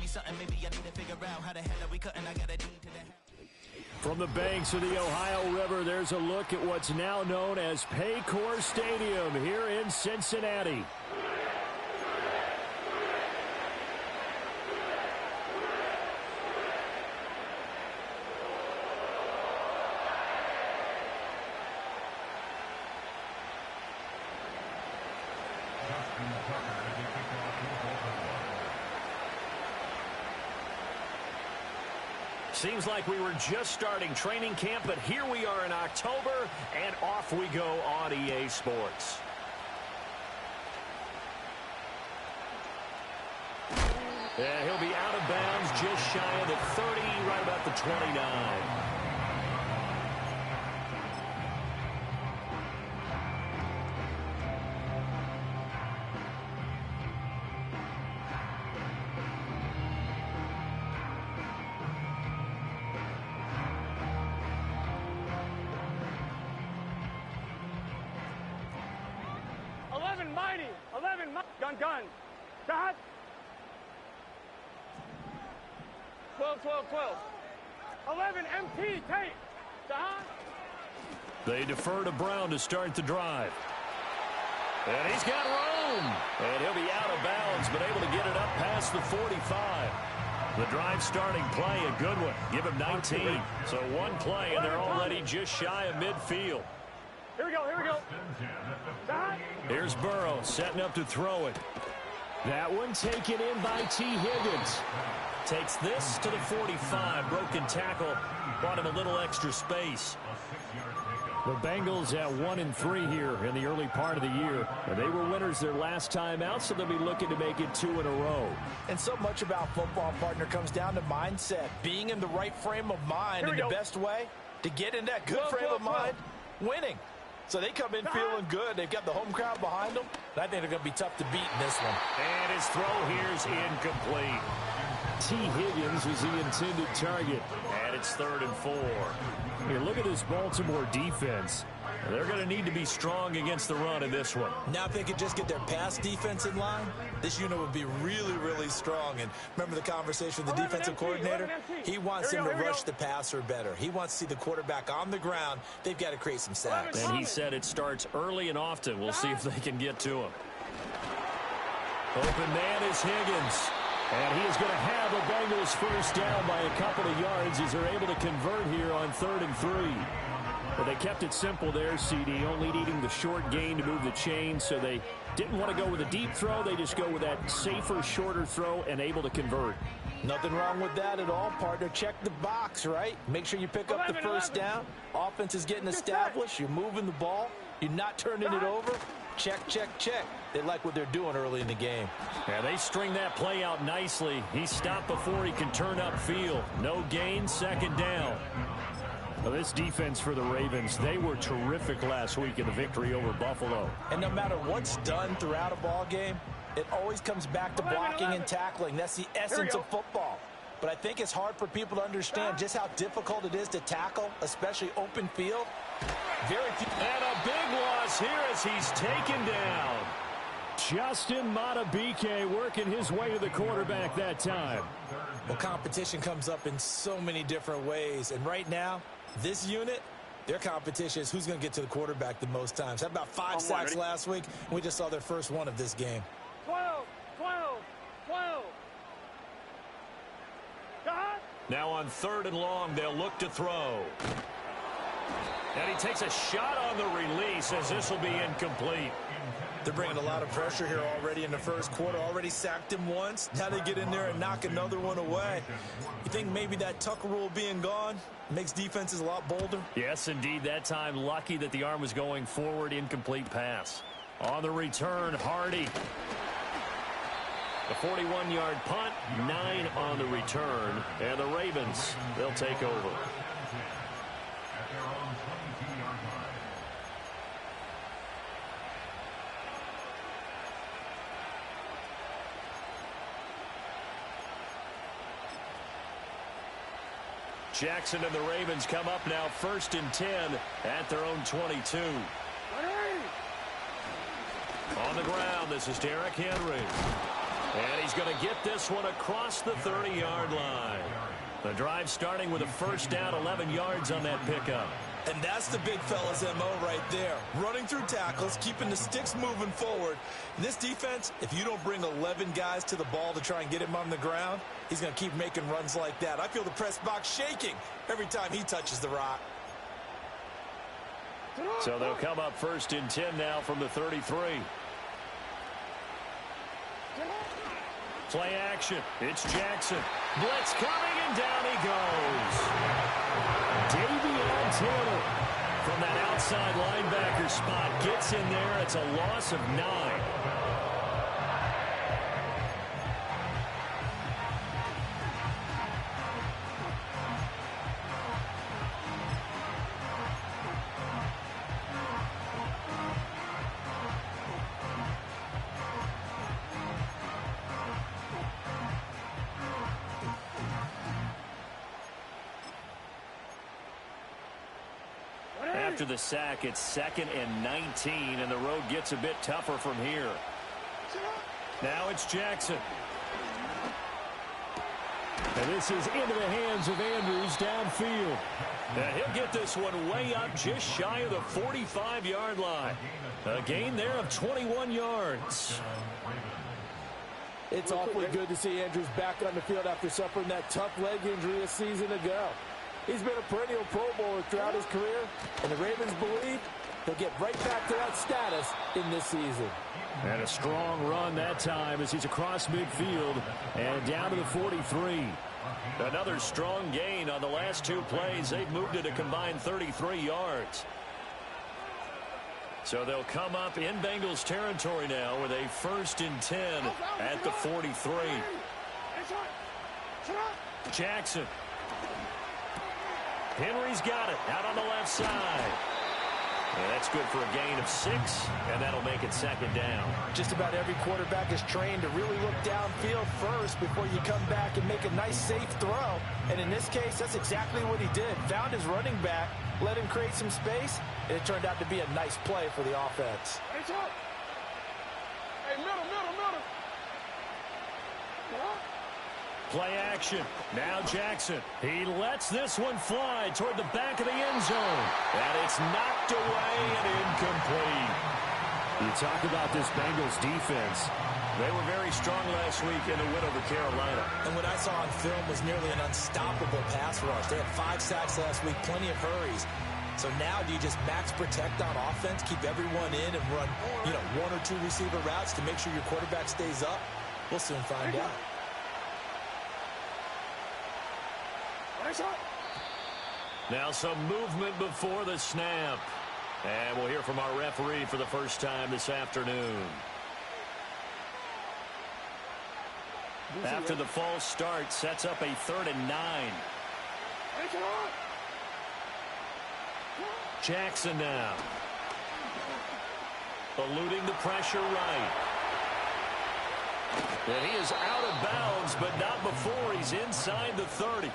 something maybe I need to figure out how the hell that we couldn't. I got a deed to that. From the banks of the Ohio River, there's a look at what's now known as Paycor Stadium here in Cincinnati. Seems like we were just starting training camp, but here we are in October, and off we go on EA Sports. Yeah, he'll be out of bounds just shy of the 30, right about the 29. Gun. Stop. 12. 11 MP. Tape. Stop. They defer to Brown to start the drive. And he's got room. And he'll be out of bounds, but able to get it up past the 45. The drive starting play, a good one. Give him 19. So one play, and they're already just shy of midfield. Here we go. Stop. Here's Burrow setting up to throw it. That one taken in by T. Higgins. Takes this to the 45. Broken tackle. Bought him a little extra space. The Bengals at 1-3 here in the early part of the year. And they were winners their last time out, so they'll be looking to make it 2 in a row. And so much about football, partner, comes down to mindset. Being in the right frame of mind, and the best way to get in that good frame of mind, winning. So they come in feeling good. They've got the home crowd behind them. And I think they're going to be tough to beat in this one. And his throw here's incomplete. T. Higgins was the intended target. And it's 3rd and 4. Here, look at this Baltimore defense. They're going to need to be strong against the run in this one. Now if they could just get their pass defense in line, this unit would be really, really strong. And remember the conversation with the defensive coordinator? He wants them to rush the passer better. He wants to see the quarterback on the ground. They've got to create some sacks. And he said it starts early and often. We'll see if they can get to him. Open man is Higgins. And he is going to have a Bengals first down by a couple of yards as they're able to convert here on 3rd and 3. But they kept it simple there, CD, only needing the short gain to move the chain, so they didn't want to go with a deep throw. They just go with that safer, shorter throw and able to convert. Nothing wrong with that at all, partner. Check the box, right? Make sure you pick up the first down. Offense is getting established. You're moving the ball. You're not turning it over. Check. They like what they're doing early in the game. Yeah, they string that play out nicely. He stopped before he can turn upfield. No gain, 2nd down. Well, this defense for the Ravens, they were terrific last week in the victory over Buffalo. And no matter what's done throughout a ball game, it always comes back to blocking and tackling. That's the essence of football. But I think it's hard for people to understand just how difficult it is to tackle, especially open field. Very few. And a big loss here as he's taken down. Justin Madubuike working his way to the quarterback that time. Well, competition comes up in so many different ways. And right now, this unit, their competition is who's going to get to the quarterback the most times. Had about 5 sacks last week, and we just saw their first one of this game. 12. Now on 3rd and long, they'll look to throw. And he takes a shot on the release as this will be incomplete. They're bringing a lot of pressure here already in the first quarter. Already sacked him once. Now they get in there and knock another one away. You think maybe that Tucker rule being gone makes defenses a lot bolder? Yes, indeed. That time, lucky that the arm was going forward. Incomplete pass. On the return, Hardy. The 41-yard punt, 9 on the return. And the Ravens, they'll take over. Jackson and the Ravens come up now 1st and 10 at their own 22. On the ground, this is Derrick Henry. And he's going to get this one across the 30-yard line. The drive starting with a first down, 11 yards on that pickup. And that's the big fella's MO right there. Running through tackles, keeping the sticks moving forward. In this defense, if you don't bring 11 guys to the ball to try and get him on the ground, he's going to keep making runs like that. I feel the press box shaking every time he touches the rock. So they'll come up first and 10 now from the 33. Play action. It's Jackson. Blitz coming, and down he goes. Davion Taylor from that outside linebacker spot gets in there. It's a loss of 9. After the sack, it's 2nd and 19, and the road gets a bit tougher from here. Now it's Jackson. And this is into the hands of Andrews downfield. And he'll get this one way up just shy of the 45-yard line. A gain there of 21 yards. It's awfully good to see Andrews back on the field after suffering that tough leg injury a season ago. He's been a perennial Pro Bowler throughout his career, and the Ravens believe he'll get right back to that status in this season. And a strong run that time as he's across midfield and down to the 43. Another strong gain on the last 2 plays. They've moved it a combined 33 yards. So they'll come up in Bengals territory now with a 1st and 10 at the 43. Jackson. Henry's got it out on the left side. And that's good for a gain of 6, and that'll make it 2nd down. Just about every quarterback is trained to really look downfield first before you come back and make a nice, safe throw. And in this case, that's exactly what he did. Found his running back, let him create some space, and it turned out to be a nice play for the offense. Hey, middle. Play action. Now Jackson. He lets this one fly toward the back of the end zone. And it's knocked away and incomplete. You talk about this Bengals defense. They were very strong last week in the win over Carolina. And what I saw on film was nearly an unstoppable pass rush. They had 5 sacks last week, plenty of hurries. So now do you just max protect on offense, keep everyone in and run, 1 or 2 receiver routes to make sure your quarterback stays up? We'll soon find out. Now some movement before the snap. And we'll hear from our referee for the first time this afternoon. After the false start, sets up a 3rd and 9. Jackson now. Eluding the pressure right. And he is out of bounds, but not before he's inside the 30.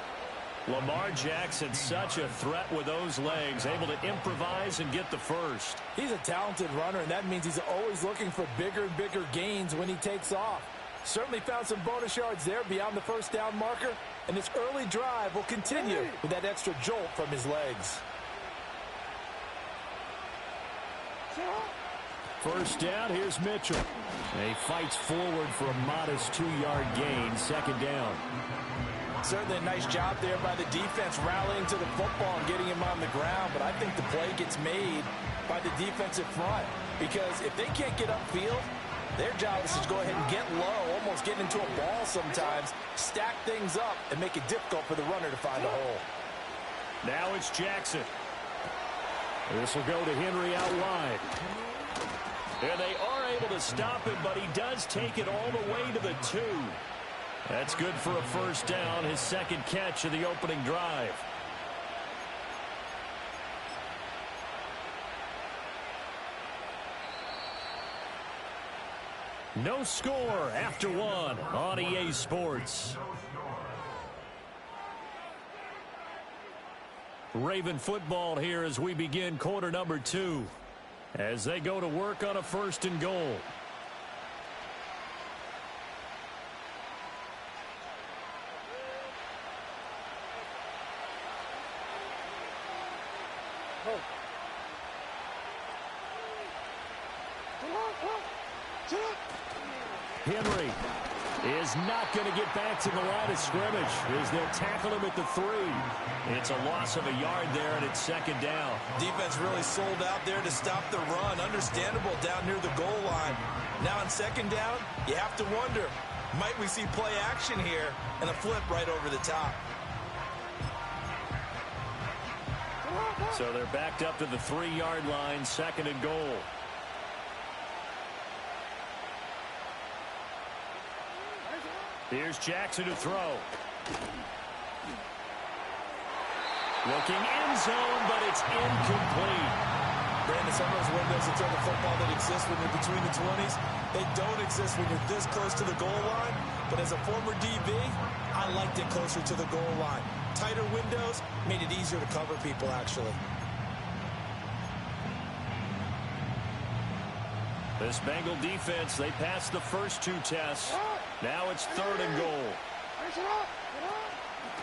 Lamar Jackson, such a threat with those legs, able to improvise and get the first. He's a talented runner, and that means he's always looking for bigger and bigger gains when he takes off. Certainly found some bonus yards there beyond the first down marker, and this early drive will continue with that extra jolt from his legs. First down, here's Mitchell. And he fights forward for a modest 2-yard gain, 2nd down. Certainly a nice job there by the defense rallying to the football and getting him on the ground, but I think the play gets made by the defensive front because if they can't get upfield, their job is to go ahead and get low, almost get into a ball sometimes, stack things up, and make it difficult for the runner to find a hole. Now it's Jackson. This will go to Henry out wide. And they are able to stop him, but he does take it all the way to the 2. That's good for a first down, his 2nd catch of the opening drive. No score after 1 on EA Sports. Raven football here as we begin quarter number 2. As they go to work on a 1st and goal. Henry is not going to get back to the line of scrimmage as they'll tackle him at the 3. It's a loss of a yard there, and it's second down. Defense really sold out there to stop the run. Understandable down near the goal line. Now on second down, you have to wonder, might we see play action here and a flip right over the top? So they're backed up to the 3-yard line, second and goal. Here's Jackson to throw. Looking end zone, but it's incomplete. Brandon, some of those windows to throw the football that exist when you're between the 20s, they don't exist when you're this close to the goal line. But as a former DB, I liked it closer to the goal line. Tighter windows made it easier to cover people, actually. This Bengal defense, they passed the first 2 tests. Now it's third and goal.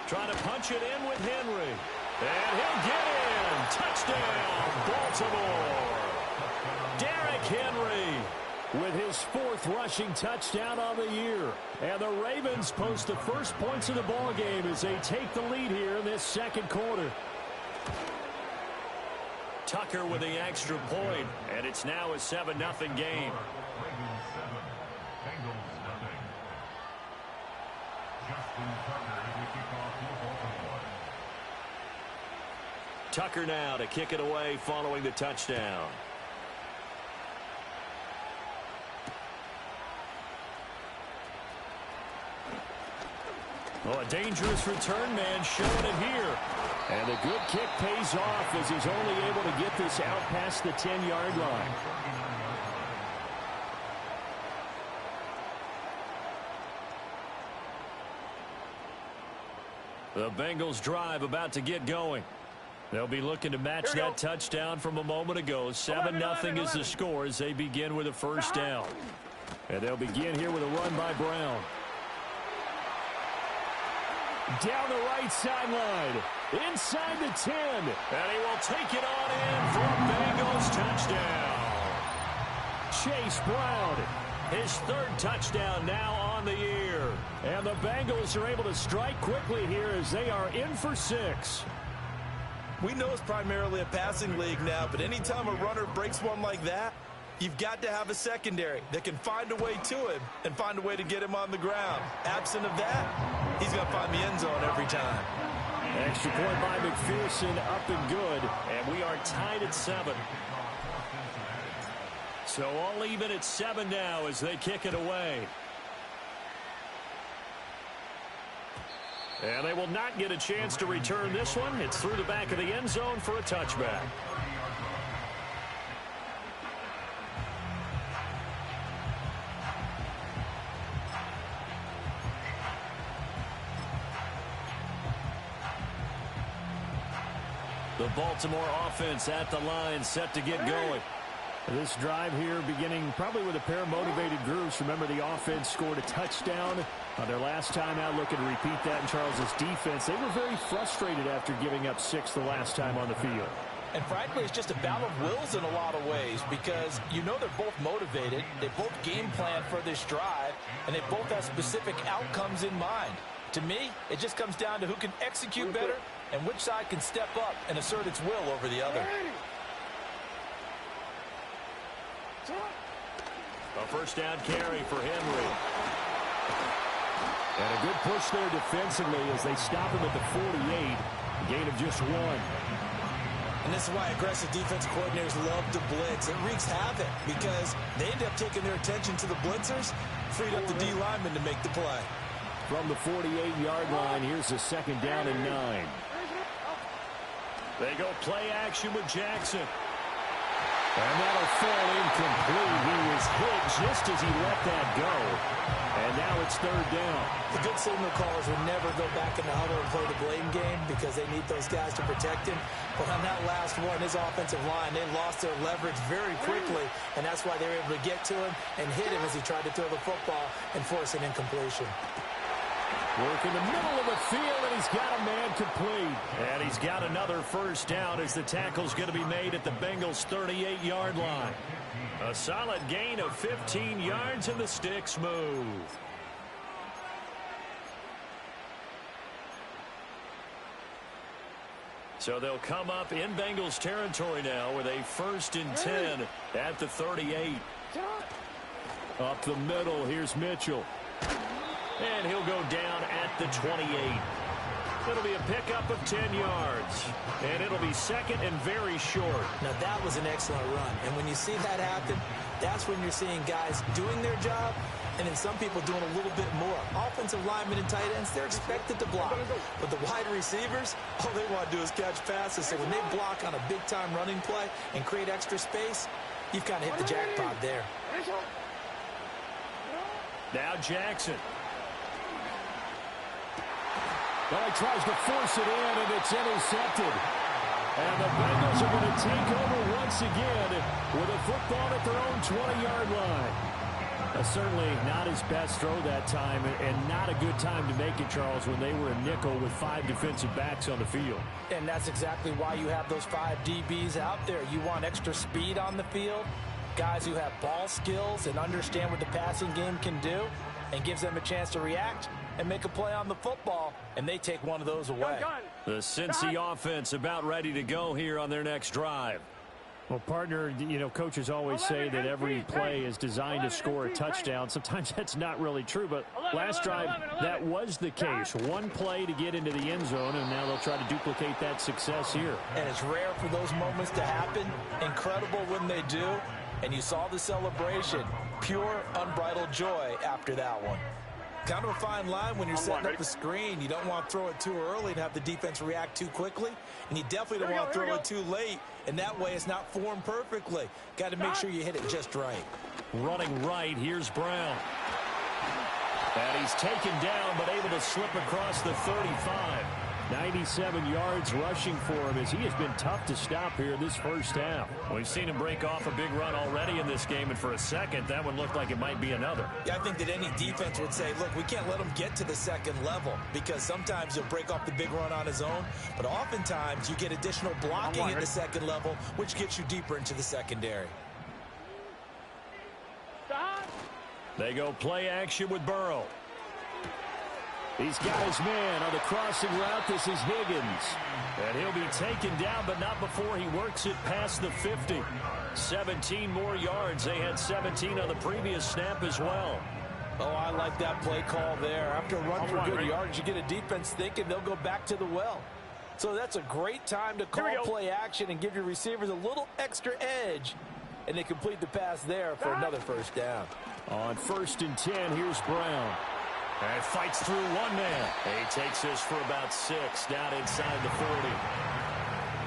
Trying to punch it in with Henry. And he'll get in. Touchdown, Baltimore. Derrick Henry with his 4th rushing touchdown on the year. And the Ravens post the first points of the ballgame as they take the lead here in this second quarter. Tucker with the extra point, and it's now a 7-0 game. Tucker now to kick it away following the touchdown. Oh, a dangerous return man showing it here. And the good kick pays off as he's only able to get this out past the 10-yard line. The Bengals drive about to get going. They'll be looking to match that touchdown from a moment ago. 7-0 is the score as they begin with a first down. And they'll begin here with a run by Brown. Down the right sideline. Inside the 10. And he will take it on in for a Bengals touchdown. Chase Brown, his 3rd touchdown now on the year. And the Bengals are able to strike quickly here as they are in for 6. We know it's primarily a passing league now, but anytime a runner breaks one like that, you've got to have a secondary that can find a way to him and find a way to get him on the ground. Absent of that, he's going to find the end zone every time. Extra point by McPherson, up and good, and we are tied at 7. So all even at 7 now as they kick it away. And they will not get a chance to return this one. It's through the back of the end zone for a touchback. The Baltimore offense at the line, set to get going. This drive here beginning probably with a pair of motivated groups. Remember, the offense scored a touchdown on their last time out. Looking to repeat that in Charles's defense. They were very frustrated after giving up 6 the last time on the field. And frankly, it's just a battle of wills in a lot of ways because you know they're both motivated. They both game plan for this drive, and they both have specific outcomes in mind. To me, it just comes down to who can execute better and which side can step up and assert its will over the other. A first down carry for Henry. And a good push there defensively as they stop him at the 48. A gain of just 1. And this is why aggressive defense coordinators love to blitz. It wreaks havoc because they end up taking their attention to the blitzers, freed up the D lineman to make the play. From the 48-yard line, here's a second down and 9. They go play action with Jackson. And that'll fall incomplete. He was hit just as he let that go. And now it's third down. The good signal callers would never go back in the huddle and play the blame game because they need those guys to protect him. But on that last one, his offensive line, they lost their leverage very quickly, and that's why they were able to get to him and hit him as he tried to throw the football and force an incompletion. Working the middle of the field, and he's got a man complete. And he's got another first down as the tackle's going to be made at the Bengals' 38-yard line. A solid gain of 15 yards, and the sticks move. So they'll come up in Bengals territory now with a 1st and 10 at the 38. Up the middle, here's Mitchell. And he'll go down at the 28. It'll be a pickup of 10 yards. And it'll be second and very short. Now, that was an excellent run. And when you see that happen, that's when you're seeing guys doing their job and then some people doing a little bit more. Offensive linemen and tight ends, they're expected to block. But the wide receivers, all they want to do is catch passes. So when they block on a big-time running play and create extra space, you've kind of hit the jackpot there. Now Jackson. Well, he tries to force it in, and it's intercepted. And the Bengals are going to take over once again with a football at their own 20-yard line. Certainly not his best throw that time, and not a good time to make it, Charles, when they were a nickel with 5 defensive backs on the field. And that's exactly why you have those 5 DBs out there. You want extra speed on the field, guys who have ball skills and understand what the passing game can do, and gives them a chance to react and make a play on the football, and they take one of those away. The Cincy offense about ready to go here on their next drive. Well, partner, you know, coaches always say that every play is designed to score a touchdown. Sometimes that's not really true, but last drive, that was the case. One play to get into the end zone, and now they'll try to duplicate that success here. And it's rare for those moments to happen. Incredible when they do. And you saw the celebration. Pure, unbridled joy after that one. Kind of a fine line when you're setting up the screen. You don't want to throw it too early and have the defense react too quickly. And you definitely don't want to throw it too late. And that way it's not formed perfectly. Got to make sure you hit it just right. Running right, here's Brown. And he's taken down but able to slip across the 35. 97 yards rushing for him as he has been tough to stop here this first half. We've seen him break off a big run already in this game, and for a second, that one looked like it might be another. Yeah, I think that any defense would say, look, we can't let him get to the second level because sometimes he'll break off the big run on his own, but oftentimes you get additional blocking at the second level, which gets you deeper into the secondary. They go play action with Burrow. He's got his man on the crossing route. This is Higgins. And he'll be taken down, but not before he works it past the 50. 17 more yards. They had 17 on the previous snap as well. Oh, I like that play call there. After a run for good yards, you get a defense thinking they'll go back to the well. So that's a great time to call play action and give your receivers a little extra edge. And they complete the pass there for another first down. On 1st and 10, here's Brown. And fights through one man. He takes this for about 6 down inside the 40.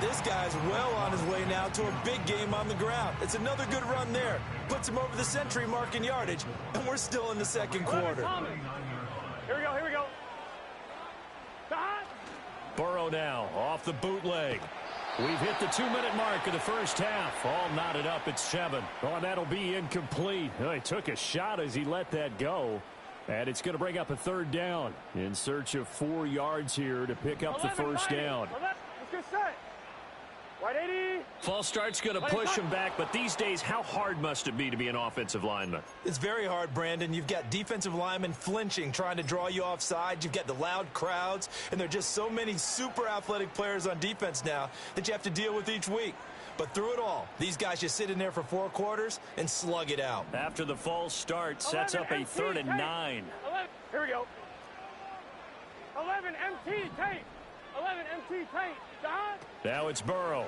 This guy's well on his way now to a big game on the ground. It's another good run there. Puts him over the century mark in yardage, and we're still in the second quarter. Here we go, here we go. Burrow now off the bootleg. We've hit the 2-minute mark of the first half. All knotted up at 7. Oh, that'll be incomplete. Oh, he took a shot as he let that go. And it's going to bring up a 3rd down in search of 4 yards here to pick up the first down. Let's get set. Right 80. False start's going to push him back, but these days, how hard must it be to be an offensive lineman? It's very hard, Brandon. You've got defensive linemen flinching, trying to draw you offside. You've got the loud crowds, and there are just so many super athletic players on defense now that you have to deal with each week. But through it all, these guys just sit in there for 4 quarters and slug it out. After the false start, sets up a 3rd and 9. 11, here we go. 11 MT tape. 11 MT tape. Don. Now it's Burrow.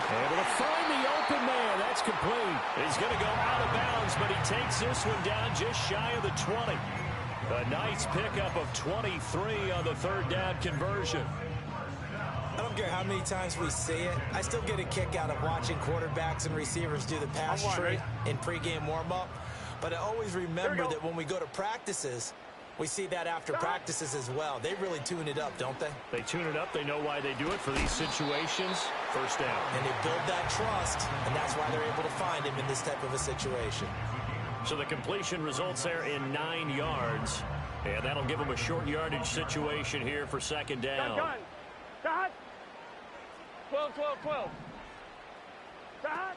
Able to find the open man. That's complete. He's going to go out of bounds, but he takes this one down just shy of the 20. A nice pickup of 23 on the 3rd down conversion. I don't care how many times we see it. I still get a kick out of watching quarterbacks and receivers do the pass tree in pregame warm-up. But I always remember that when we go to practices, we see that after practices as well. They really tune it up, don't they? They tune it up. They know why they do it for these situations. First down. And they build that trust, and that's why they're able to find him in this type of a situation. So the completion results there in 9 yards. And that'll give them a short yardage situation here for second down. Dot. 12, 12, 12. Dot.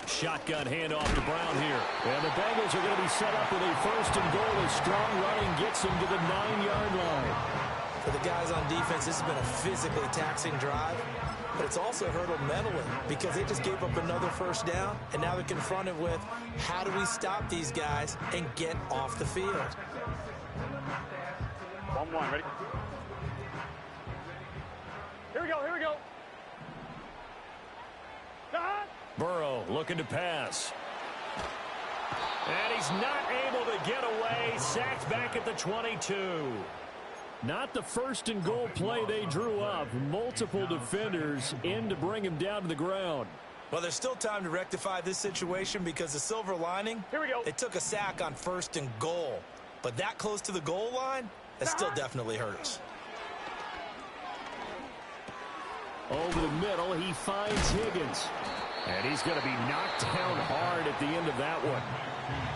Shotgun handoff to Brown here. And the Bengals are going to be set up with a first and goal as strong running gets them to the 9-yard line. For the guys on defense, this has been a physically taxing drive, but it's also hurt them mentally because they just gave up another first down, and now they're confronted with how do we stop these guys and get off the field? 1-1, ready? Here we go, here we go. Dot. Burrow looking to pass. And he's not able to get away. Sacked back at the 22. Not the first and goal play they drew up. Multiple defenders in to bring him down to the ground. Well, there's still time to rectify this situation because the silver lining, here we go. They took a sack on first and goal. But that close to the goal line, that still definitely hurts. Over the middle, he finds Higgins. And he's going to be knocked down hard at the end of that one.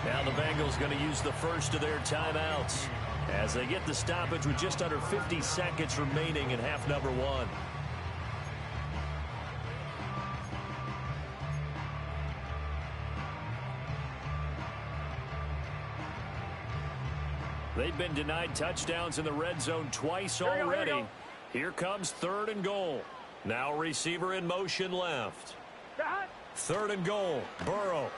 Now the Bengals going to use the first of their timeouts as they get the stoppage with just under 50 seconds remaining in half number 1. They've been denied touchdowns in the red zone twice already. Here comes third and goal. Now receiver in motion left. Third and goal. Burrow.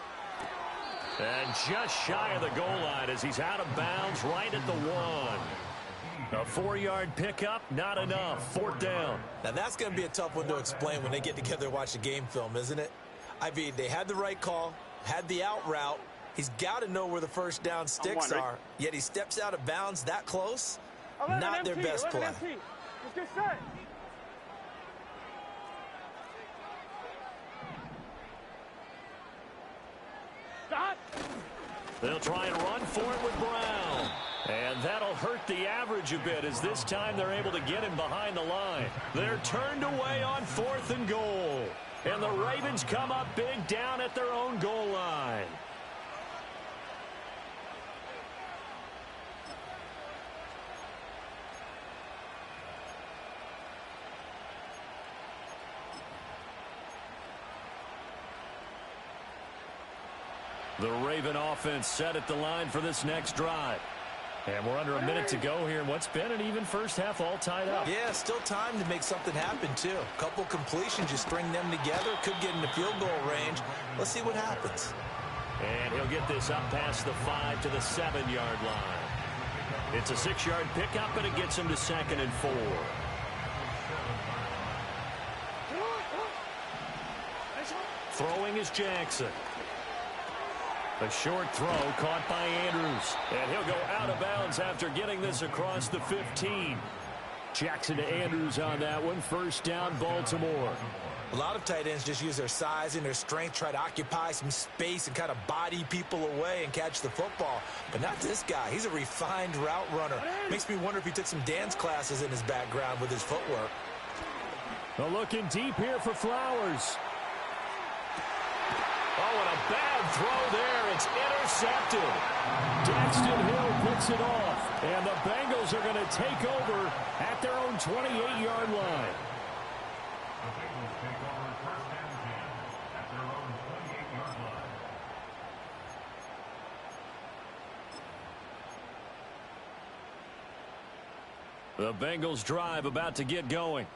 And just shy of the goal line as he's out of bounds right at the 1. A 4-yard pickup, not enough. Fourth down. Now that's going to be a tough one to explain when they get together and watch the game film, isn't it? I mean, they had the right call, had the out route. He's got to know where the first down sticks are, yet he steps out of bounds that close. Not their best play. Let's get set. Stop. They'll try and run for it with Brown. And that'll hurt the average a bit as this time they're able to get him behind the line. They're turned away on fourth and goal. And the Ravens come up big down at their own goal line. The Raven offense set at the line for this next drive. And we're under a minute to go here in what's been an even first half all tied up. Yeah, still time to make something happen, too. A couple completions, you string them together, could get into field goal range. Let's see what happens. And he'll get this up past the 5 to the 7-yard line. It's a 6-yard pickup, and it gets him to 2nd and 4. Throwing is Jackson. A short throw caught by Andrews. And he'll go out of bounds after getting this across the 15. Jackson to Andrews on that one. First down, Baltimore. A lot of tight ends just use their size and their strength, try to occupy some space and kind of body people away and catch the football. But not this guy. He's a refined route runner. Makes me wonder if he took some dance classes in his background with his footwork. Well, looking deep here for Flowers. Oh, and a bad throw there. It's intercepted. Daxton Hill picks it off. And the Bengals are going to take over at their own 28-yard line. The Bengals drive about to get going.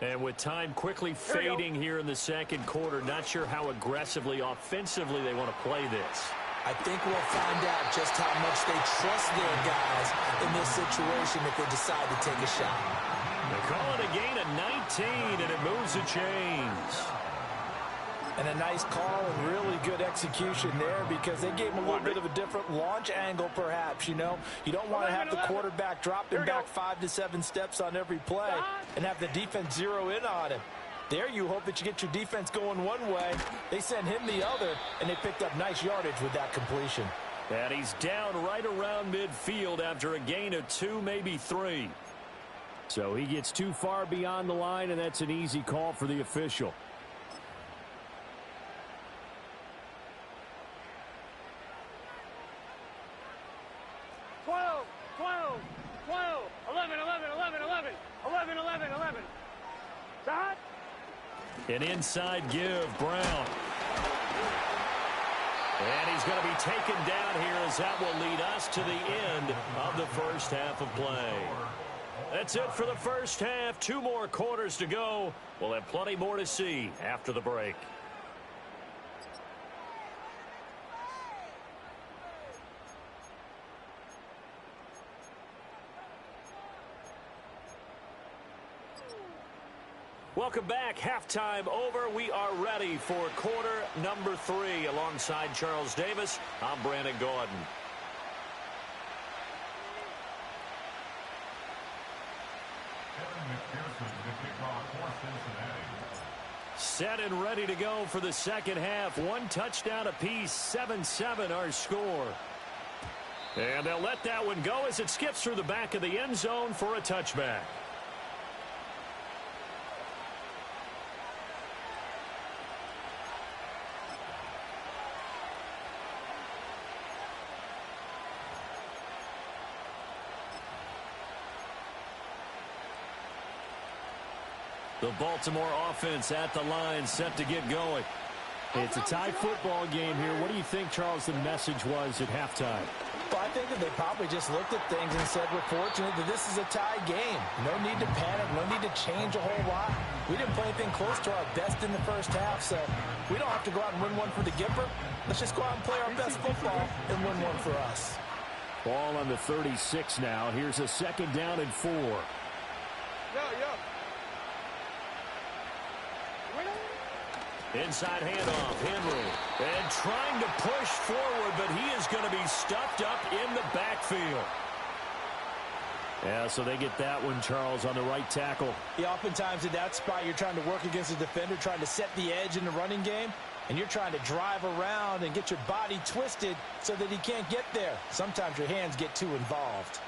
And with time quickly fading here in the second quarter, not sure how aggressively, offensively they want to play this. I think we'll find out just how much they trust their guys in this situation if they decide to take a shot. They call it a gain of 19, and it moves the chains. And a nice call and really good execution there because they gave him a little bit of a different launch angle perhaps, you know. You don't want to have the quarterback dropping back 5 to 7 steps on every play and have the defense zero in on him. There you hope that you get your defense going one way. They send him the other, and they picked up nice yardage with that completion. And he's down right around midfield after a gain of 2, maybe 3. So he gets too far beyond the line, and that's an easy call for the official. 12, 12, 11, 11, 11, 11, 11, 11, 11. Shot. An inside give, Brown. And he's going to be taken down here as that will lead us to the end of the first half of play. That's it for the first half. 2 more quarters to go. We'll have plenty more to see after the break. Welcome back. Halftime over. We are ready for quarter number 3. Alongside Charles Davis, I'm Brandon Gordon. Set and ready to go for the second half. 1 touchdown apiece. 7-7 our score. And they'll let that one go as it skips through the back of the end zone for a touchback. The Baltimore offense at the line, set to get going. It's a tie football game here. What do you think, Charles, the message was at halftime? Well, I think that they probably just looked at things and said, we're fortunate that this is a tie game. No need to panic, no need to change a whole lot. We didn't play anything close to our best in the first half, so we don't have to go out and win one for the Gipper. Let's just go out and play our best football and win one for us. Ball on the 36 now. Here's a 2nd down and 4. Inside handoff, Henry. And trying to push forward, but he is going to be stuffed up in the backfield. Yeah, so they get that one, Charles, on the right tackle. Yeah, oftentimes in that spot, you're trying to work against a defender, trying to set the edge in the running game, and you're trying to drive around and get your body twisted so that he can't get there. Sometimes your hands get too involved.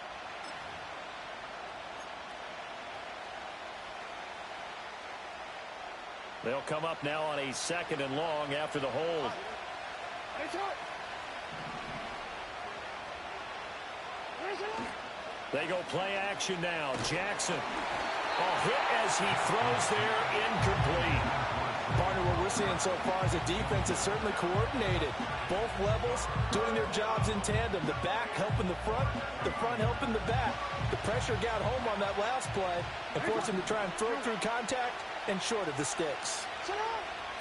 They'll come up now on a 2nd and long after the hold. They go play action now. Jackson. Hit as he throws there, incomplete. Partner, what we're seeing so far is a defense is certainly coordinated. Both levels doing their jobs in tandem. The back helping the front helping the back. The pressure got home on that last play and forced him to try and throw through contact and short of the sticks.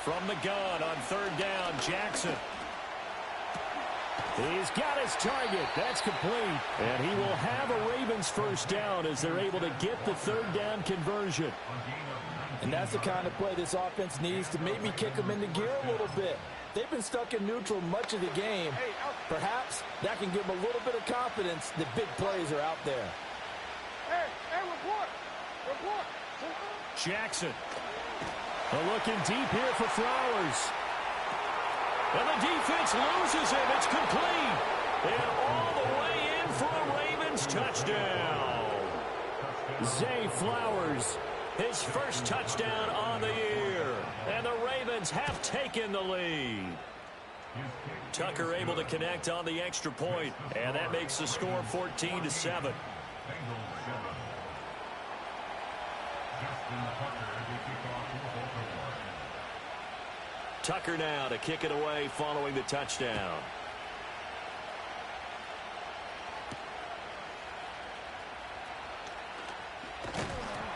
From the gun on 3rd down, Jackson. He's got his target. That's complete. And he will have a Ravens first down as they're able to get the 3rd down conversion. And that's the kind of play this offense needs to maybe kick them into gear a little bit. They've been stuck in neutral much of the game. Perhaps that can give them a little bit of confidence that big plays are out there. Report. Jackson. Looking deep here for Flowers. And the defense loses him. It's complete. And all the way in for a Ravens touchdown. Zay Flowers. His first touchdown on the year. And the Ravens have taken the lead. Tucker able to connect on the extra point. And that makes the score 14-7. Tucker now to kick it away following the touchdown.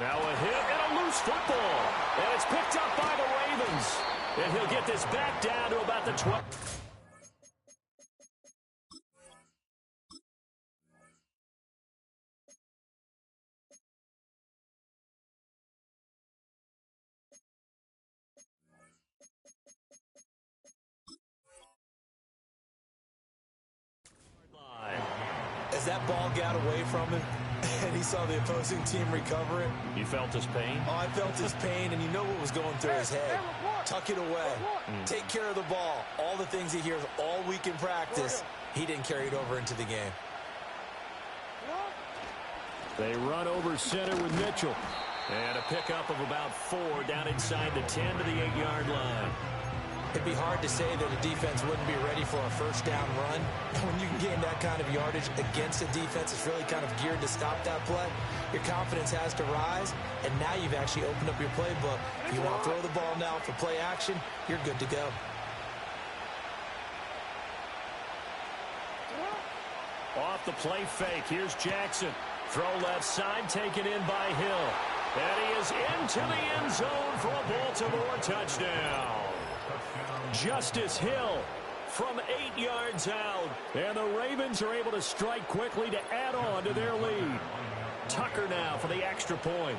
Now a hit and a loose football. And it's picked up by the Ravens. And he'll get this back down to about the 12. As that ball got away from him and he saw the opposing team recover it. You felt his pain? Oh, I felt his pain, and you know what was going through his head. Tuck it away. Take care of the ball. All the things he hears all week in practice, he didn't carry it over into the game. They run over center with Mitchell. And a pickup of about 4 down inside the 10 to the 8-yard line. it'd be hard to say that a defense wouldn't be ready for a first down run. When you can gain that kind of yardage against a defense that's really kind of geared to stop that play, your confidence has to rise, and now you've actually opened up your playbook. If you want to throw the ball now for play action, you're good to go. Off the play fake, here's Jackson. Throw left side, taken in by Hill. And he is into the end zone for a Baltimore touchdown. Justice Hill from 8 yards out. And the Ravens are able to strike quickly to add on to their lead. Tucker now for the extra point.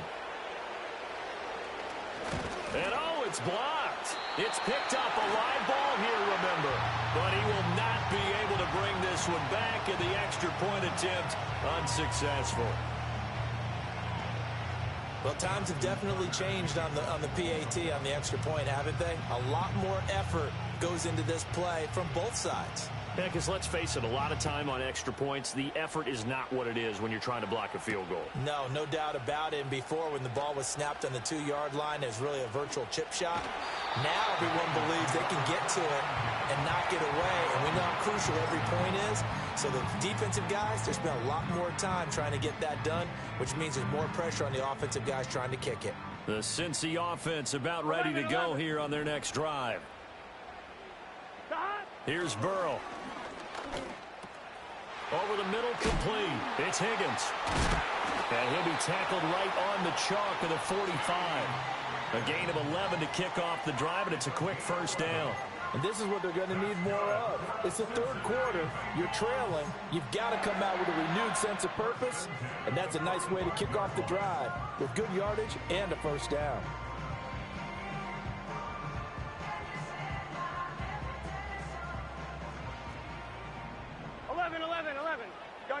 And oh, it's blocked. It's picked up, a live ball here, remember. But he will not be able to bring this one back, and the extra point attempt unsuccessful. Well, times have definitely changed on the PAT, on the extra point, haven't they? A lot more effort goes into this play from both sides. Yeah, because let's face it, a lot of time on extra points, the effort is not what it is when you're trying to block a field goal. No doubt about it. And before, when the ball was snapped on the 2-yard line, it's really a virtual chip shot. Now everyone believes they can get to it and knock it away. And we know how crucial every point is. So the defensive guys, they spend a lot more time trying to get that done, which means there's more pressure on the offensive guys trying to kick it. The Cincy offense about ready to go here on their next drive. Here's Burrow. Over the middle, complete. It's Higgins. And he'll be tackled right on the chalk of the 45. A gain of 11 to kick off the drive, and it's a quick first down. And this is what they're going to need more of. It's the third quarter. You're trailing. You've got to come out with a renewed sense of purpose, and that's a nice way to kick off the drive with good yardage and a first down.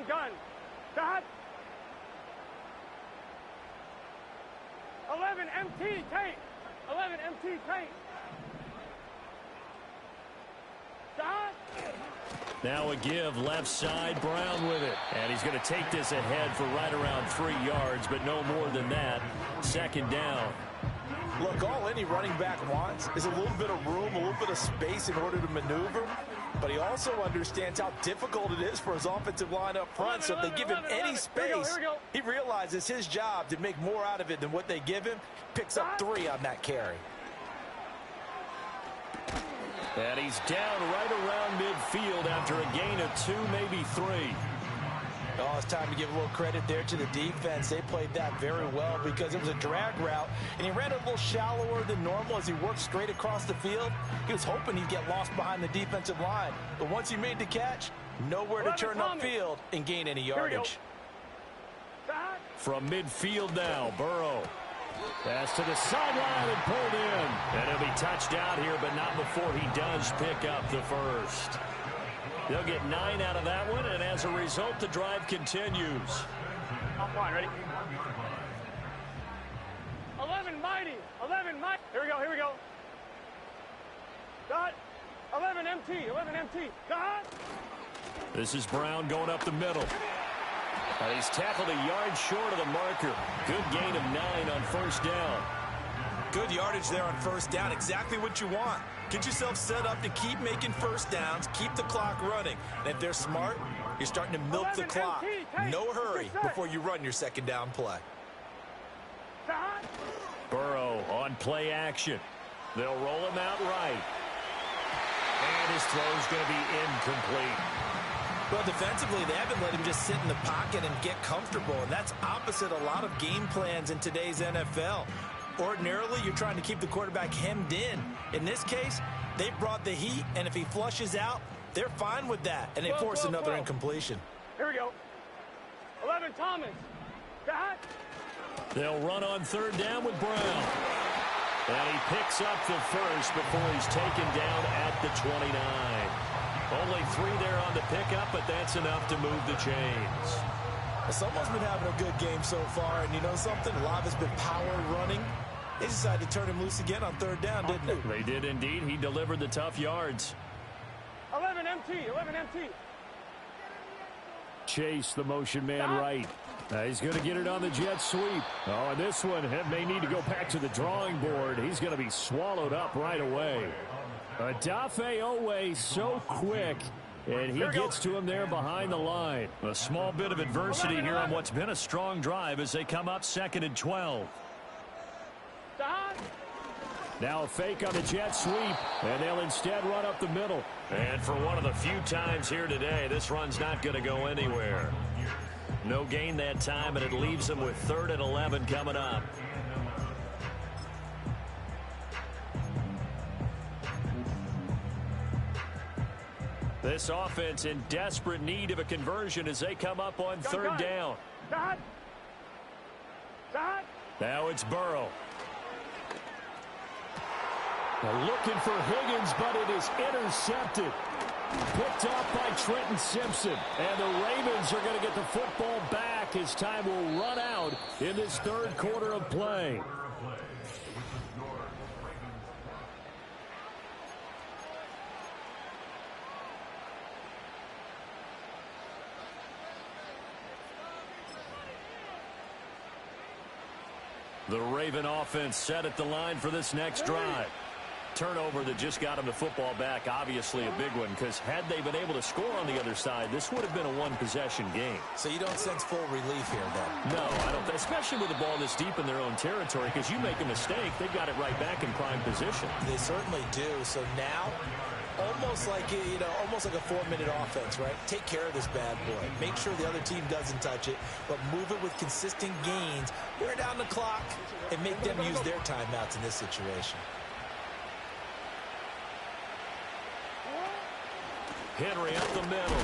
Gun. Dot. 11 MT tape. 11 MT tape. Dot. Now a give left side, Brown with it. And he's going to take this ahead for right around 3 yards, but no more than that. Second down. Look, all any running back wants is a little bit of room, a little bit of space in order to maneuver. But he also understands how difficult it is for his offensive line up front. So if they give him any space, he realizes his job to make more out of it than what they give him. Picks up 3 on that carry. And he's down right around midfield after a gain of 2, maybe 3. Oh, it's time to give a little credit there to the defense. They played that very well because it was a drag route, and he ran a little shallower than normal as he worked straight across the field. He was hoping he'd get lost behind the defensive line, but once he made the catch, nowhere to turn upfield and gain any yardage. From midfield now, Burrow. Pass to the sideline and pulled in. And he'll be touched out here, but not before he does pick up the first. They'll get 9 out of that one, and as a result, the drive continues. Top line, ready? 11 mighty. 11 mighty. Here we go. Dot. 11 MT. 11 MT. Dot. This is Brown going up the middle. And he's tackled a yard short of the marker. Good gain of 9 on first down. Good yardage there on first down. Exactly what you want. Get yourself set up to keep making first downs, keep the clock running. And if they're smart, you're starting to milk the clock. No hurry before you run your second down play. Burrow on play action. They'll roll him out right. And his throw's going to be incomplete. Well, defensively, they haven't let him just sit in the pocket and get comfortable, and that's opposite a lot of game plans in today's NFL. Ordinarily, you're trying to keep the quarterback hemmed in. In this case, they brought the heat, and if he flushes out, they're fine with that, and they force another incompletion. Here we go. 11 Thomas. Dot. They'll run on third down with Brown. And he picks up the first before he's taken down at the 29. Only 3 there on the pickup, but that's enough to move the chains. Someone's been having a good game so far, and you know something? A lot of it's been power running. They decided to turn him loose again on third down, didn't they? They did indeed. He delivered the tough yards. 11 MT. 11 MT. Chase, the motion man right. He's going to get it on the jet sweep. Oh, and this one may need to go back to the drawing board. He's going to be swallowed up right away. Adafe Owe so quick, and he gets to him there behind the line. A small bit of adversity here on what's been a strong drive as they come up 2nd and 12. Now a fake on the jet sweep, and they'll instead run up the middle. And for one of the few times here today, this run's not going to go anywhere. No gain that time, and it leaves them with 3rd and 11 coming up. This offense in desperate need of a conversion as they come up on 3rd down. Now it's Burrow. Now looking for Higgins, but it is intercepted. Picked off by Trenton Simpson. And the Ravens are going to get the football back as time will run out in this 3rd quarter of play. The Raven offense set at the line for this next drive. Turnover that just got them the football back, obviously a big one, because had they been able to score on the other side, this would have been a one-possession game. So you don't sense full relief here, then? No, I don't. Especially with the ball this deep in their own territory, because you make a mistake, they've got it right back in prime position. They certainly do. So now, almost like a 4-minute offense, right? Take care of this bad boy. Make sure the other team doesn't touch it, but move it with consistent gains. Wear down the clock and make them use their timeouts in this situation. Henry up the middle.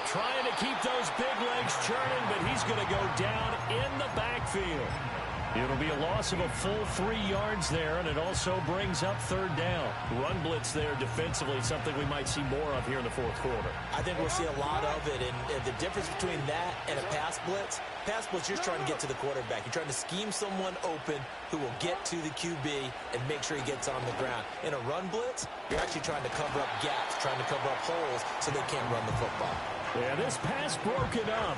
Trying to keep those big legs churning, but he's going to go down in the backfield. It'll be a loss of a full 3 yards there, and it also brings up 3rd down. Run blitz there defensively, something we might see more of here in the 4th quarter. I think we'll see a lot of it, and the difference between that and a pass blitz, you're trying to get to the quarterback. You're trying to scheme someone open who will get to the QB and make sure he gets on the ground. In a run blitz, you're actually trying to cover up gaps, trying to cover up holes so they can't run the football. Yeah, this pass broken up.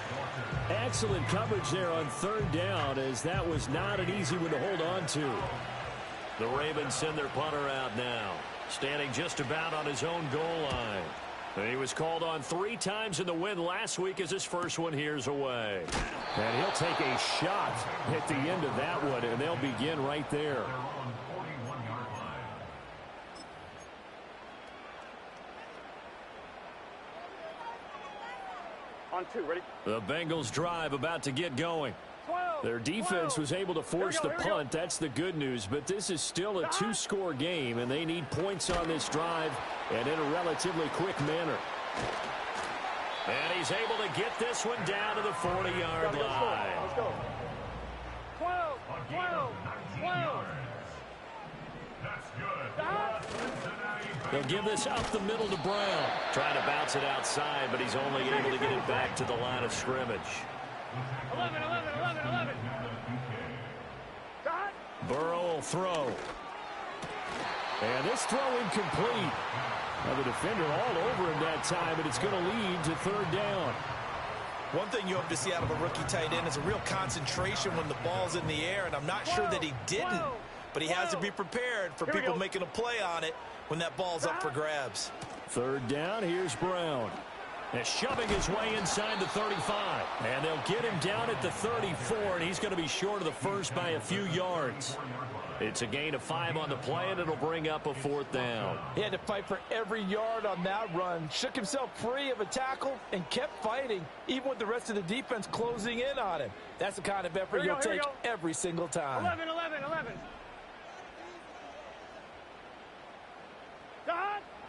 Excellent coverage there on 3rd down, as that was not an easy one to hold on to. The Ravens send their punter out now, standing just about on his own goal line. And he was called on 3 times in the win last week as his first one here's away. And he'll take a shot at the end of that one, and they'll begin right there. On 2, ready? The Bengals drive about to get going. 12, Their defense 12. was able to force the punt. That's the good news. But this is still a 2-score game, and they need points on this drive and in a relatively quick manner. And he's able to get this one down to the 40-yard line. Let's go. 12, 12, 12. They'll give this up the middle to Brown. Trying to bounce it outside, but he's only able to get it back to the line of scrimmage. 11, 11, 11, 11. Burrow will throw. And this throw incomplete. Now the defender all over him that time, but it's going to lead to 3rd down. One thing you hope to see out of a rookie tight end is a real concentration when the ball's in the air, and I'm not sure that he didn't, but he has to be prepared for people making a play on it when that ball's up for grabs. 3rd down, here's Brown. And shoving his way inside the 35. And they'll get him down at the 34, and he's going to be short of the first by a few yards. It's a gain of 5 on the play, and it'll bring up a 4th down. He had to fight for every yard on that run. Shook himself free of a tackle and kept fighting, even with the rest of the defense closing in on him. That's the kind of effort you'll take every single time. 11, 11, 11.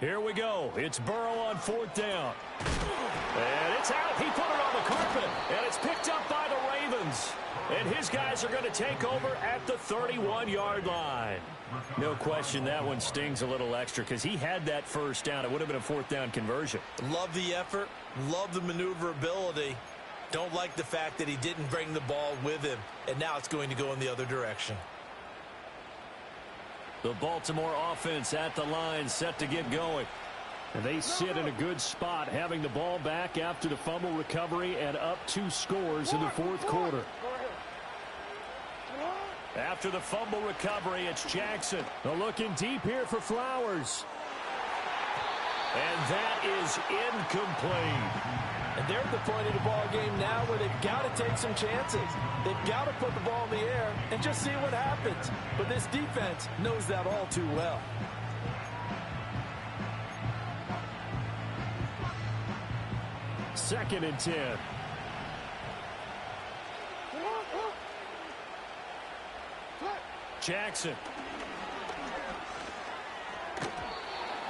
Here we go. It's Burrow on 4th down. And it's out. He put it on the carpet, and it's picked up by the Ravens. And his guys are going to take over at the 31-yard line. No question that one stings a little extra because he had that first down. It would have been a 4th down conversion. Love the effort. Love the maneuverability. Don't like the fact that he didn't bring the ball with him, and now it's going to go in the other direction. The Baltimore offense at the line, set to get going. And they sit in a good spot, having the ball back after the fumble recovery and up 2 scores in the 4th quarter. After the fumble recovery, it's Jackson. They're looking deep here for Flowers. And that is incomplete. And they're at the point of the ball game now where they've got to take some chances. They've got to put the ball in the air and just see what happens. But this defense knows that all too well. Second and 10. Jackson.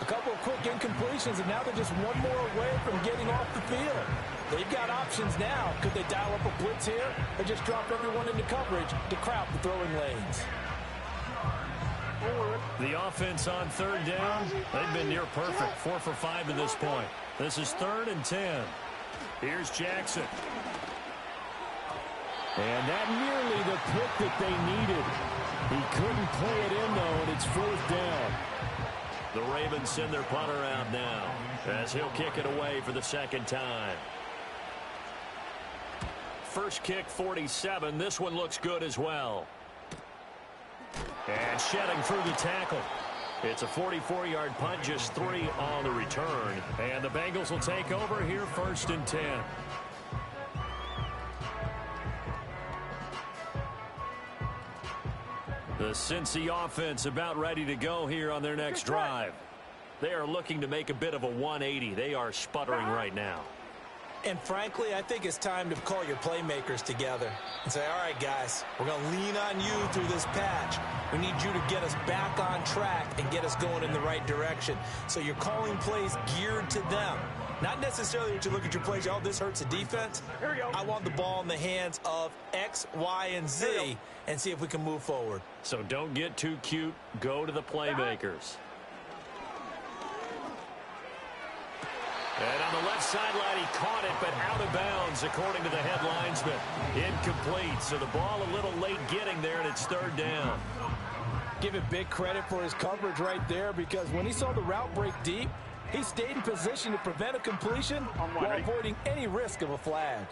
A couple of quick incompletions, and now they're just one more away from getting off the field. They've got options now. Could they dial up a blitz here or just drop everyone into coverage to crowd the throwing lanes? The offense on third down, they've been near perfect. 4 for 5 to this point. This is 3rd and 10. Here's Jackson. And that nearly the pick that they needed. He couldn't play it in, though, and it's 4th down. The Ravens send their punter out now as he'll kick it away for the second time. First kick, 47. This one looks good as well. And shedding through the tackle. It's a 44-yard punt, just 3 on the return. And the Bengals will take over here, 1st and 10. The Cincy offense about ready to go here on their next drive. They are looking to make a bit of a 180. They are sputtering right now. And frankly, I think it's time to call your playmakers together and say, all right, guys, we're going to lean on you through this patch. We need you to get us back on track and get us going in the right direction. So you're calling plays geared to them. Not necessarily that you look at your plays, oh, this hurts the defense. Here we go. I want the ball in the hands of X, Y, and Z and see if we can move forward. So don't get too cute. Go to the playmakers. And on the left sideline, he caught it, but out of bounds, according to the head linesman. Incomplete, so the ball a little late getting there, and it's 3rd down. Give it big credit for his coverage right there, because when he saw the route break deep, he stayed in position to prevent a completion while avoiding any risk of a flag.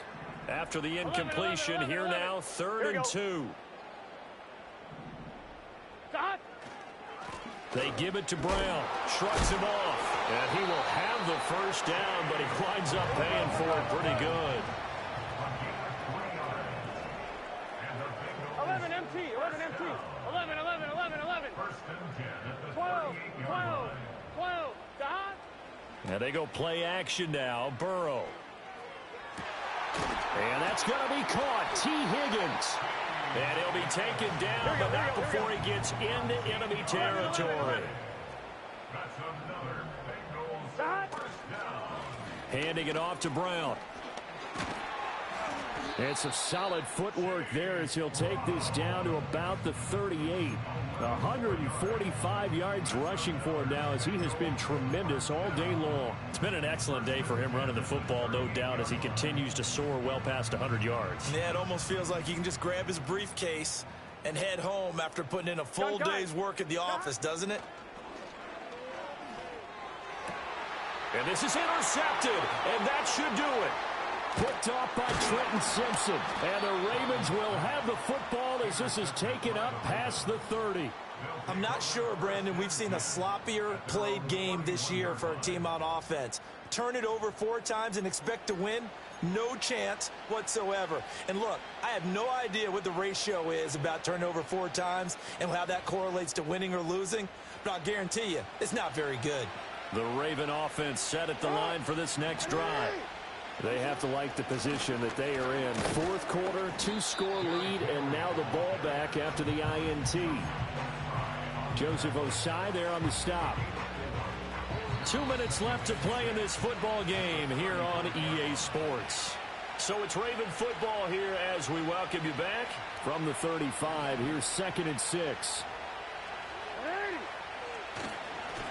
After the incompletion, here now, 3rd and 2. They give it to Brown. Shrugs him off. And he will have the first down, but he winds up paying for it pretty good. 11 MT, 11 MT, 11, 11, 11, 11. 12, 12, 12. Dot. And they go play action now. Burrow. And that's going to be caught. T. Higgins. And he'll be taken down, but not before he gets into enemy territory. Handing it off to Brown. And some solid footwork there as he'll take this down to about the 38. 145 yards rushing for him now as he has been tremendous all day long. It's been an excellent day for him running the football, no doubt, as he continues to soar well past 100 yards. Yeah, it almost feels like he can just grab his briefcase and head home after putting in a full day's work at the office, doesn't it? And this is intercepted, and that should do it. Picked off by Trenton Simpson. And the Ravens will have the football as this is taken up past the 30. I'm not sure, Brandon, we've seen a sloppier played game this year for a team on offense. Turn it over 4 times and expect to win? No chance whatsoever. And look, I have no idea what the ratio is about turnover 4 times and how that correlates to winning or losing, but I'll guarantee you it's not very good. The Raven offense set at the line for this next drive. They have to like the position that they are in. 4th quarter, 2-score lead, and now the ball back after the INT. Joseph Osai there on the stop. 2 minutes left to play in this football game here on EA Sports. So it's Raven football here as we welcome you back. From the 35, here's 2nd and 6.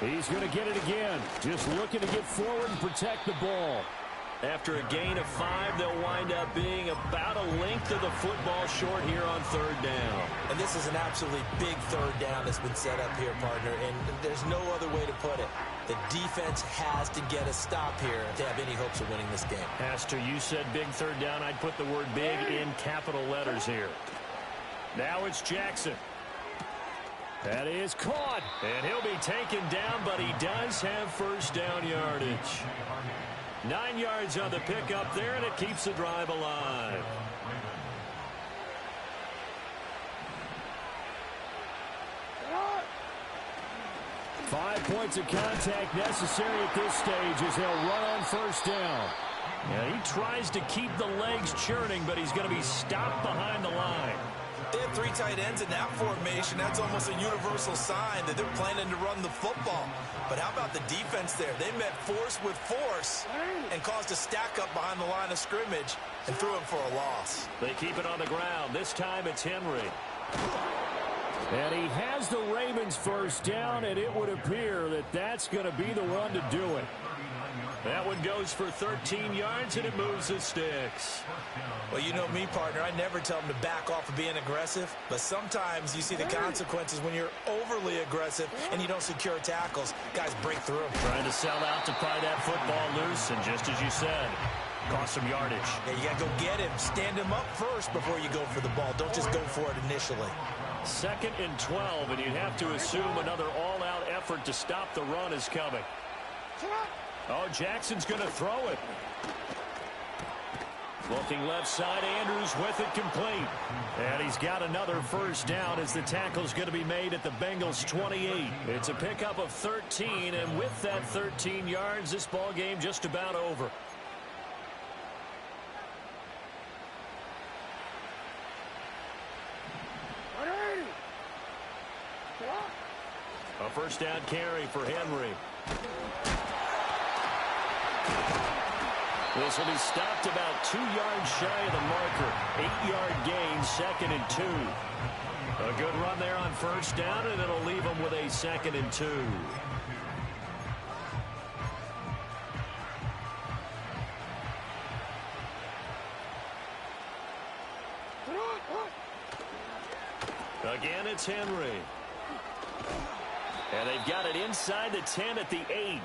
He's going to get it again. Just looking to get forward and protect the ball. After a gain of 5, they'll wind up being about a length of the football short here on 3rd down. And this is an absolutely big 3rd down that's been set up here, partner, and there's no other way to put it. The defense has to get a stop here to have any hopes of winning this game. Has to. You said big 3rd down. I'd put the word big in capital letters here. Now it's Jackson. That is caught. And he'll be taken down, but he does have first down yardage. 9 yards on the pickup there, and it keeps the drive alive. Five points of contact necessary at this stage as they'll run on first down. Yeah, he tries to keep the legs churning, but he's going to be stopped behind the line. They have 3 tight ends in that formation. That's almost a universal sign that they're planning to run the football. But how about the defense there? They met force with force and caused a stack up behind the line of scrimmage and threw him for a loss. They keep it on the ground. This time it's Henry. And he has the Ravens first down, and it would appear that that's going to be the one to do it. That one goes for 13 yards, and it moves the sticks. Well, you know me, partner. I never tell them to back off of being aggressive, but sometimes you see the consequences when you're overly aggressive and you don't secure tackles. Guys break through. Trying to sell out to pry that football loose, and just as you said, cost some yardage. Yeah, you got to go get him. Stand him up first before you go for the ball. Don't just go for it initially. 2nd and 12, and you'd have to assume another all-out effort to stop the run is coming. Oh, Jackson's going to throw it. Looking left side, Andrews with it complete. And he's got another first down as the tackle's going to be made at the Bengals' 28. It's a pickup of 13, and with that 13 yards, this ball game just about over. A first down carry for Henry. This will be stopped about 2 yards shy of the marker. 8-yard gain, 2nd and 2. A good run there on first down, and it'll leave them with a 2nd and 2. Again, it's Henry. And they've got it inside the 10 at the 8.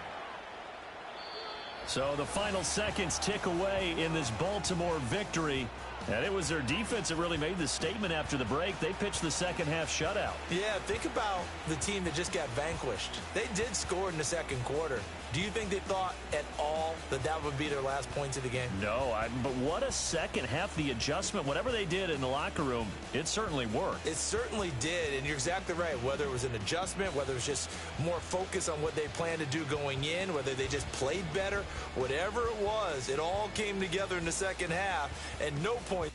So the final seconds tick away in this Baltimore victory. And it was their defense that really made the statement after the break. They pitched the second half shutout. Yeah, think about the team that just got vanquished. They did score in the second quarter. Do you think they thought at all that that would be their last points of the game? No, but what a second half. The adjustment, whatever they did in the locker room, it certainly worked. It certainly did, and you're exactly right. Whether it was an adjustment, whether it was just more focus on what they planned to do going in, whether they just played better, whatever it was, it all came together in the second half, and no point.